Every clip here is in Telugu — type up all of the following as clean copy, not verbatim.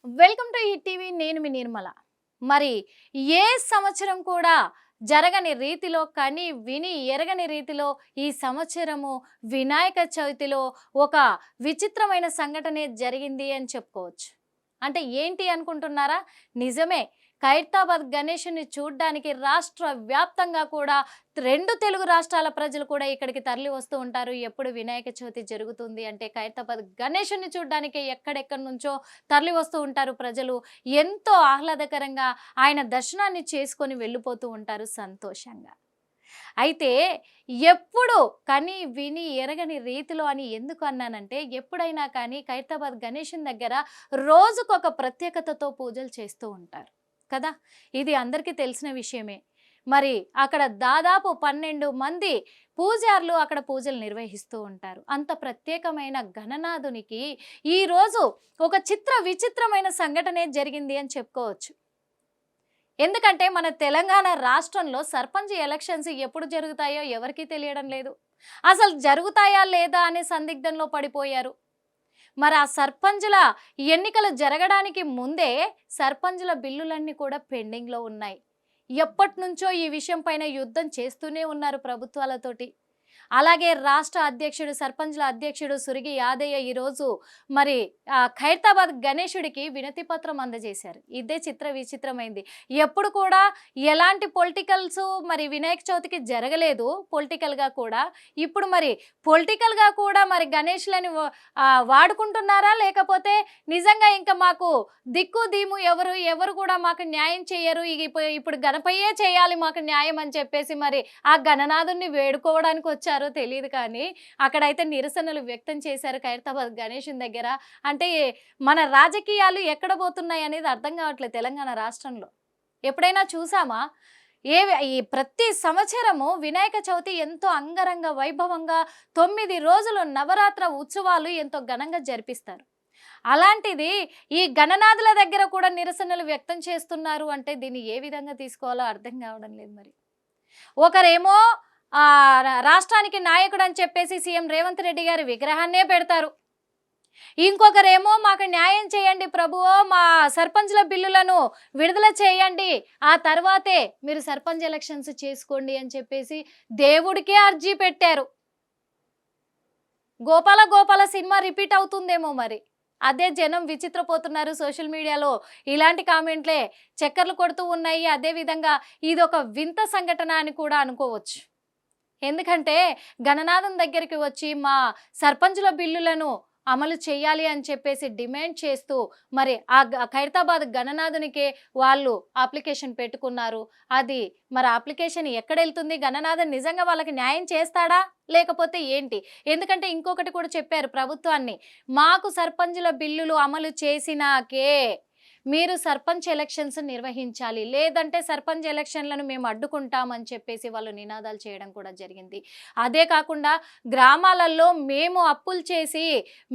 Welcome to hit TV. నేను మీ నిర్మల. మరి ఏ సంవత్సరం కూడా జరగని రీతిలో కని విని ఎరగని రీతిలో ఈ సంవత్సరము వినాయక చవితిలో ఒక విచిత్రమైన సంఘటనే జరిగింది అని చెప్పుకోవచ్చు. అంటే ఏంటి అనుకుంటున్నారా? నిజమే. ఖైరతాబాద్ గణేషుని చూడ్డానికి రాష్ట్ర వ్యాప్తంగా కూడా 2 తెలుగు రాష్ట్రాల ప్రజలు కూడా ఇక్కడికి తరలి వస్తూ ఉంటారు. ఎప్పుడు వినాయక చవితి జరుగుతుంది అంటే ఖైరతాబాద్ గణేషుని చూడ్డానికి ఎక్కడెక్కడి నుంచో తరలి వస్తూ ఉంటారు ప్రజలు. ఎంతో ఆహ్లాదకరంగా ఆయన దర్శనాన్ని చేసుకొని వెళ్ళిపోతూ ఉంటారు సంతోషంగా. అయితే ఎప్పుడు కని విని ఎరగని రీతిలో అని ఎందుకు అన్నానంటే, ఎప్పుడైనా కానీ ఖైరతాబాద్ గణేషుని దగ్గర రోజుకొక ప్రత్యేకతతో పూజలు చేస్తూ ఉంటారు కదా. ఇది అందరికీ తెలిసిన విషయమే. మరి అక్కడ దాదాపు 12 మంది పూజారులు అక్కడ పూజలు నిర్వహిస్తూ ఉంటారు. అంత ప్రత్యేకమైన గణనాథునికి ఈరోజు ఒక విచిత్రమైన సంఘటనే జరిగింది అని చెప్పుకోవచ్చు. ఎందుకంటే మన తెలంగాణ రాష్ట్రంలో సర్పంచ్ ఎలక్షన్స్ ఎప్పుడు జరుగుతాయో ఎవరికీ తెలియడం లేదు. అసలు జరుగుతాయా లేదా అనే సందిగ్ధంలో పడిపోయారు. మరి ఆ సర్పంచుల ఎన్నికలు జరగడానికి ముందే సర్పంచుల బిల్లులన్నీ కూడా పెండింగ్లో ఉన్నాయి. ఎప్పటి నుంచో ఈ విషయం పైన యుద్ధం చేస్తూనే ఉన్నారు ప్రభుత్వాలతోటి. అలాగే రాష్ట్ర అధ్యక్షుడు సర్పంచ్ల అధ్యక్షుడు సురిగి యాదయ్య ఈరోజు మరి ఖైరతాబాద్ గణేశుడికి వినతి పత్రం అందజేశారు. ఇదే విచిత్రమైంది. ఎప్పుడు కూడా ఎలాంటి పొలిటికల్స్ మరి వినాయక చవితికి జరగలేదు పొలిటికల్గా కూడా. ఇప్పుడు మరి పొలిటికల్గా కూడా మరి గణేష్లని వాడుకుంటున్నారా, లేకపోతే నిజంగా ఇంకా మాకు దిక్కు దీము ఎవరు కూడా మాకు న్యాయం చేయరు, ఇప్పుడు గణపయ్యే చేయాలి మాకు న్యాయం అని చెప్పేసి మరి ఆ గణనాథుని వేడుకోవడానికి వచ్చారు తెలియదు. కానీ అక్కడైతే నిరసనలు వ్యక్తం చేశారు ఖైరతాబాద్ గణేషుని దగ్గర. అంటే మన రాజకీయాలు ఎక్కడ పోతున్నాయి అనేది అర్థం కావట్లేదు తెలంగాణ రాష్ట్రంలో. ఎప్పుడైనా చూసామా? ఈ ప్రతి సంవత్సరము వినాయక చవితి ఎంతో అంగరంగ వైభవంగా 9 రోజులు నవరాత్ర ఉత్సవాలు ఎంతో ఘనంగా జరిపిస్తారు. అలాంటిది ఈ గణనాథుల దగ్గర కూడా నిరసనలు వ్యక్తం చేస్తున్నారు అంటే దీన్ని ఏ విధంగా తీసుకోవాలో అర్థం కావడం లేదు. మరి ఒకరేమో రాష్ట్రానికి నాయకుడు అని చెప్పేసి సీఎం రేవంత్ రెడ్డి గారి విగ్రహాన్నే పెడతారు. ఇంకొకరేమో మాకు న్యాయం చేయండి ప్రభువో, మా సర్పంచ్ల బిల్లులను విడుదల చేయండి, ఆ తర్వాతే మీరు సర్పంచ్ ఎలక్షన్స్ చేసుకోండి అని చెప్పేసి దేవుడికే అర్జీ పెట్టారు. గోపాల సినిమా రిపీట్ అవుతుందేమో మరి. అదే జనం విచిత్రపోతున్నారు సోషల్ మీడియాలో. ఇలాంటి కామెంట్లే చక్కర్లు కొడుతూ ఉన్నాయి. అదేవిధంగా ఇది ఒక వింత సంఘటన అని కూడా అనుకోవచ్చు. ఎందుకంటే గణనాథం దగ్గరికి వచ్చి మా సర్పంచుల బిల్లులను అమలు చేయాలి అని చెప్పేసి డిమాండ్ చేస్తూ మరి ఆ ఖైరతాబాద్ గణనాథునికే వాళ్ళు అప్లికేషన్ పెట్టుకున్నారు. అది మరి అప్లికేషన్ ఎక్కడ వెళ్తుంది? గణనాథన్ నిజంగా వాళ్ళకి న్యాయం చేస్తాడా లేకపోతే ఏంటి? ఎందుకంటే ఇంకొకటి కూడా చెప్పారు ప్రభుత్వాన్ని, మాకు సర్పంచుల బిల్లులు అమలు చేసినాకే మీరు సర్పంచ్ ఎలక్షన్స్ నిర్వహించాలి, లేదంటే సర్పంచ్ ఎలక్షన్లను మేము అడ్డుకుంటామని చెప్పేసి వాళ్ళు నినాదాలు చేయడం కూడా జరిగింది. అదే కాకుండా గ్రామాలలో మేము అప్పులు చేసి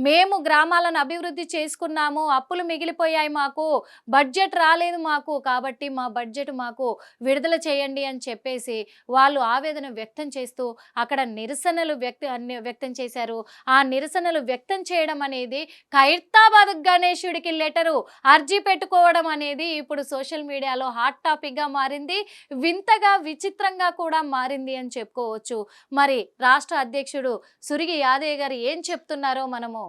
మేము గ్రామాలను అభివృద్ధి చేసుకున్నాము, అప్పులు మిగిలిపోయాయి, మాకు బడ్జెట్ రాలేదు మాకు, కాబట్టి మా బడ్జెట్ మాకు విడుదల చేయండి అని చెప్పేసి వాళ్ళు ఆవేదన వ్యక్తం చేస్తూ అక్కడ నిరసనలు వ్యక్తం చేశారు. ఆ నిరసనలు వ్యక్తం చేయడం అనేది ఖైరతాబాద్ గణేశుడికి లెటరు అర్జీ పెట్టుకోవడం అనేది ఇప్పుడు సోషల్ మీడియాలో హాట్ టాపిక్ గా మారింది. వింతగా విచిత్రంగా కూడా మారింది అని చెప్పుకోవచ్చు. మరి రాష్ట్ర అధ్యక్షుడు సురిగి యాదయ్య గారు ఏం చెప్తున్నారో మనము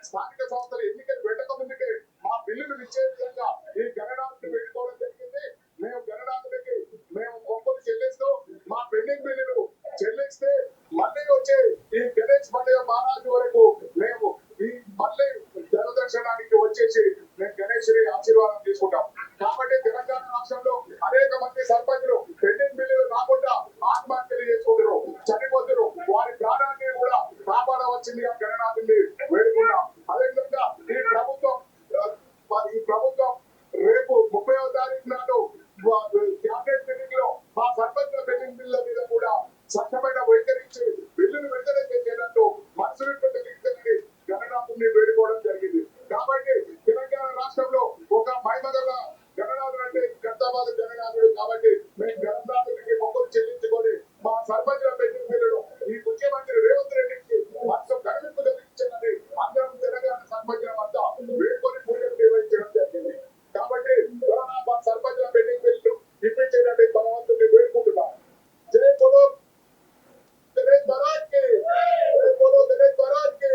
స్థానిక సంస్థల ఎన్నికలు పెట్టక ముందుకే మా బిల్లులు ఇచ్చే విధంగా ఈ గణనాథుని పెట్టుకోవడం జరిగింది. మేము గణనాథునికి మొక్కులు చెల్లిస్తూ మా పెండింగ్ బిల్లులు చెల్లిస్తే మళ్ళీ వచ్చే ఈ గణేష్ పండుగ మహారాజు వరకు మేము ఈ మళ్ళీ జనదర్శనానికి వచ్చేసి మేము గణేశుడి ఆశీర్వాదం తీసుకుంటాం. కాబట్టి తెలంగాణ రాష్ట్రంలో అనేక మంది సర్పంచులు పెండింగ్ బిల్లులు సర్పంచుల పెండింగ్ బిల్లులు ఈ ముఖ్యమంత్రి రేవంత్ రెడ్డికి మొత్తం కనువిప్పు కలిగించాలని అందరం తెలంగాణ సర్పంచుల వద్ద వేడుకొని పూజలు నిర్వహించడం జరిగింది. కాబట్టి మా సర్పంచుల పెండింగ్ బిల్లులు ఇప్పించేటట్టు భగవంతుని వేడుకుంటున్నాం. జై బోలో గణేష్ మహారాజ్ కి, జై బోలో గణేష్ మహారాజ్ కి.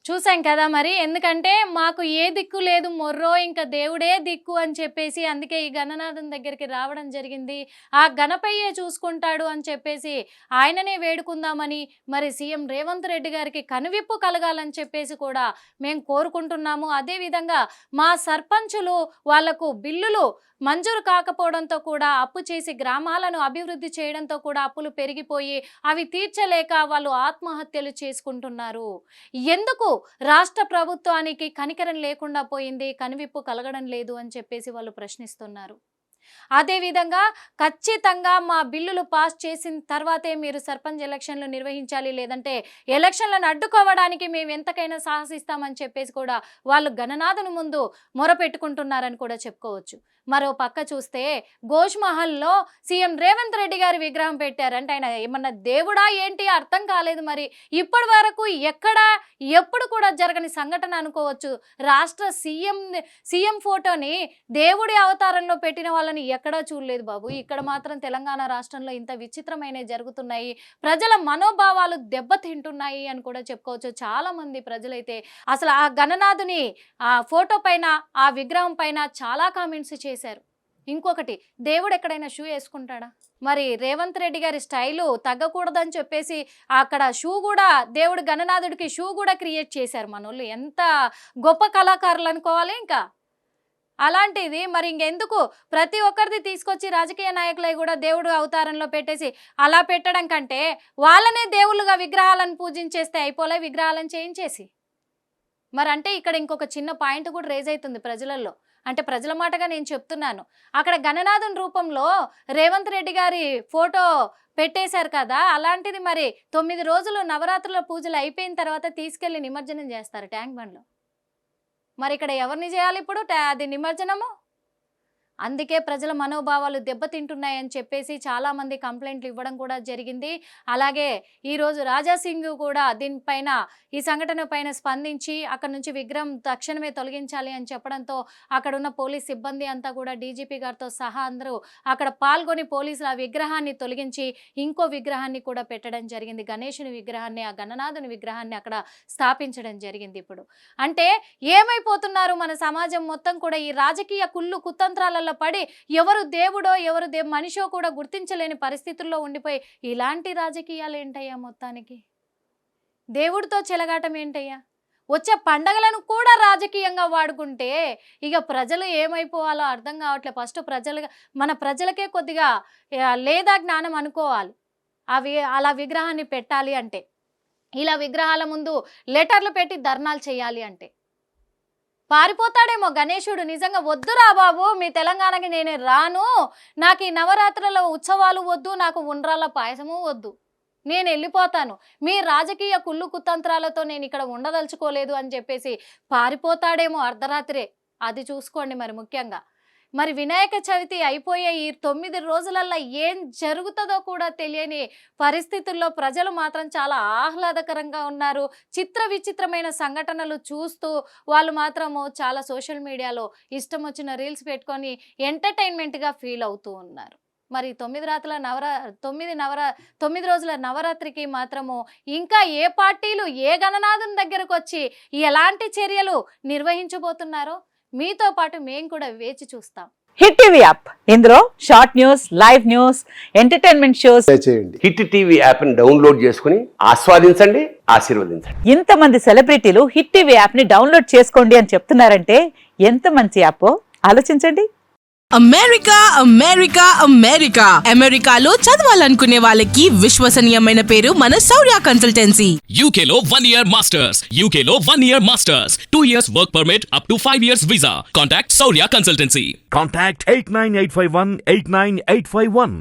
చూసాం కదా మరి, ఎందుకంటే మాకు ఏ దిక్కు లేదు మొర్రో ఇంకా దేవుడే దిక్కు అని చెప్పేసి అందుకే ఈ గణనాథం దగ్గరికి రావడం జరిగింది. ఆ గణపయ్యే చూసుకుంటాడు అని చెప్పేసి ఆయననే వేడుకుందామని మరి సీఎం రేవంత్ రెడ్డి గారికి కనువిప్పు కలగాలని చెప్పేసి కూడా మేము కోరుకుంటున్నాము. అదేవిధంగా మా సర్పంచులు వాళ్లకు బిల్లులు మంజూరు కాకపోవడంతో కూడా అప్పు చేసి గ్రామాలను అభివృద్ధి చేయడంతో కూడా అప్పులు పెరిగిపోయి అవి తీర్చలేక వాళ్ళు ఆత్మహత్యలు చేసుకుంటున్నారు. ఎందుకు రాష్ట్ర ప్రభుత్వానికి కనికరం లేకుండా పోయింది, కనువిప్పు కలగడం లేదు అని చెప్పేసి వాళ్ళు ప్రశ్నిస్తున్నారు. అదేవిధంగా ఖచ్చితంగా మా బిల్లులు పాస్ చేసిన తర్వాతే మీరు సర్పంచ్ ఎలక్షన్లు నిర్వహించాలి, లేదంటే ఎలక్షన్లను అడ్డుకోవడానికి మేము ఎంతకైనా సాహసిస్తామని చెప్పేసి కూడా వాళ్ళు గణనాథుని ముందు మొరపెట్టుకుంటున్నారని కూడా చెప్పుకోవచ్చు. మరో పక్క చూస్తే గోష్మహల్లో సీఎం రేవంత్ రెడ్డి గారి విగ్రహం పెట్టారంటే ఆయన ఏమన్నా దేవుడా ఏంటి అర్థం కాలేదు. మరి ఇప్పటి వరకు ఎక్కడ ఎప్పుడు కూడా జరగని సంఘటన అనుకోవచ్చు. రాష్ట్ర సీఎం ఫోటోని దేవుడి అవతారంలో పెట్టిన వాళ్ళని ఎక్కడా చూడలేదు బాబు. ఇక్కడ మాత్రం తెలంగాణ రాష్ట్రంలో ఇంత విచిత్రమైనవి జరుగుతున్నాయి, ప్రజల మనోభావాలు దెబ్బతింటున్నాయి అని కూడా చెప్పుకోవచ్చు. చాలా మంది ప్రజలైతే అసలు ఆ గణనాథుని ఆ ఫోటో పైన ఆ విగ్రహం పైన చాలా కామెంట్స్ చేశారు. ఇంకొకటి, దేవుడు ఎక్కడైనా షూ వేసుకుంటాడా? మరి రేవంత్ రెడ్డి గారి స్టైలు తగ్గకూడదని చెప్పేసి అక్కడ షూ కూడా దేవుడు గణనాథుడికి షూ కూడా క్రియేట్ చేశారు మనోళ్ళు. ఎంత గొప్ప కళాకారులు అనుకోవాలి. ఇంకా అలాంటిది మరి ఇంకెందుకు ప్రతి ఒక్కరిది తీసుకొచ్చి రాజకీయ నాయకులై కూడా దేవుడు అవతారంలో పెట్టేసి అలా పెట్టడం కంటే వాళ్ళనే దేవుళ్ళుగా విగ్రహాలను పూజించేస్తే అయిపోలే, విగ్రహాలను చేయించేసి. మరి అంటే ఇక్కడ ఇంకొక చిన్న పాయింట్ కూడా రేజ్ అవుతుంది ప్రజలలో. అంటే ప్రజల మాటగా నేను చెప్తున్నాను. అక్కడ గణనాథుని రూపంలో రేవంత్ రెడ్డి గారి ఫోటో పెట్టేశారు కదా, అలాంటిది మరి 9 రోజులు నవరాత్రుల పూజలు అయిపోయిన తర్వాత తీసుకెళ్లి నిమజ్జనం చేస్తారు ట్యాంక్ బండ్లో. మరి ఇక్కడ ఎవరిని చేయాలి ఇప్పుడు అది నిమజ్జనము? అందుకే ప్రజల మనోభావాలు దెబ్బతింటున్నాయని చెప్పేసి చాలామంది కంప్లైంట్లు ఇవ్వడం కూడా జరిగింది. అలాగే ఈరోజు రాజాసింగ్ కూడా దీనిపైన ఈ సంఘటన పైన స్పందించి అక్కడ నుంచి విగ్రహం తక్షణమే తొలగించాలి అని చెప్పడంతో అక్కడ ఉన్న పోలీస్ సిబ్బంది అంతా కూడా డీజీపీ గారితో సహా అందరూ అక్కడ పాల్గొని పోలీసులు ఆ విగ్రహాన్ని తొలగించి ఇంకో విగ్రహాన్ని కూడా పెట్టడం జరిగింది. గణేశుని విగ్రహాన్ని, ఆ గణనాథుని విగ్రహాన్ని అక్కడ స్థాపించడం జరిగింది. ఇప్పుడు అంటే ఏమైపోతున్నారు మన సమాజం మొత్తం కూడా ఈ రాజకీయ కుళ్ళు కుతంత్రాలలో పడి ఎవరు దేవుడో ఎవరు మనిషో కూడా గుర్తించలేని పరిస్థితుల్లో ఉండిపోయి ఇలాంటి రాజకీయాలు ఏంటయ్యా? మొత్తానికి దేవుడితో చెలగాటం ఏంటయ్యా? వచ్చే పండగలను కూడా రాజకీయంగా వాడుకుంటే ఇక ప్రజలు ఏమైపోవాలో అర్థం కావట్లేదు. ఫస్ట్ మన ప్రజలకే కొద్దిగా లేదా జ్ఞానం అనుకోవాలి. అలా విగ్రహాన్ని పెట్టాలి అంటే, ఇలా విగ్రహాల ముందు లెటర్లు పెట్టి ధర్నాలు చేయాలి అంటే పారిపోతాడేమో గణేశుడు. నిజంగా వద్దురా బాబు, మీ తెలంగాణకి నేను రాను, నాకు ఈ నవరాత్రుల ఉత్సవాలు వద్దు, నాకు ఉండ్రాళ్ళ పాయసము వద్దు, నేను వెళ్ళిపోతాను, మీ రాజకీయ కుళ్ళు కుతంత్రాలతో నేను ఇక్కడ ఉండదలుచుకోలేదు అని చెప్పేసి పారిపోతాడేమో అర్ధరాత్రే. అది చూసుకోండి. మరి ముఖ్యంగా మరి వినాయక చవితి అయిపోయే ఈ 9 రోజులల్లో ఏం జరుగుతుందో కూడా తెలియని పరిస్థితుల్లో ప్రజలు మాత్రం చాలా ఆహ్లాదకరంగా ఉన్నారు. విచిత్రమైన సంఘటనలు చూస్తూ వాళ్ళు మాత్రము చాలా సోషల్ మీడియాలో ఇష్టం వచ్చిన రీల్స్ పెట్టుకొని ఎంటర్టైన్మెంట్గా ఫీల్ అవుతూ ఉన్నారు. మరి 9 రోజుల నవరాత్రికి మాత్రము ఇంకా ఏ పార్టీలు ఏ గణనాథుని దగ్గరకు వచ్చి ఎలాంటి చర్యలు నిర్వహించబోతున్నారో మీతో పాటు మేము కూడా వేచి చూస్తాం. హిట్ టీవీ యాప్, ఇందులో short news, live news, entertainment shows చేయండి. హిట్ టీవీ యాప్ ని డౌన్లోడ్ చేసుకుని ఆస్వాదించండి, ఆశీర్వదించండి. ఇంతమంది సెలబ్రిటీలు హిట్ టీవీ యాప్ ని డౌన్లోడ్ చేసుకోండి అని చెప్తున్నారంటే ఎంత మంచి యాప్ ఆలోచించండి. అమెరికాలో చదవాలనుకునే వాళ్ళకి విశ్వసనీయమైన పేరు మన శౌర్య కన్సల్టెన్సీ. UK లో 1 year masters, 2 years work permit up to 5 years visa. Contact Saurya Consultancy. Contact 89851 89851.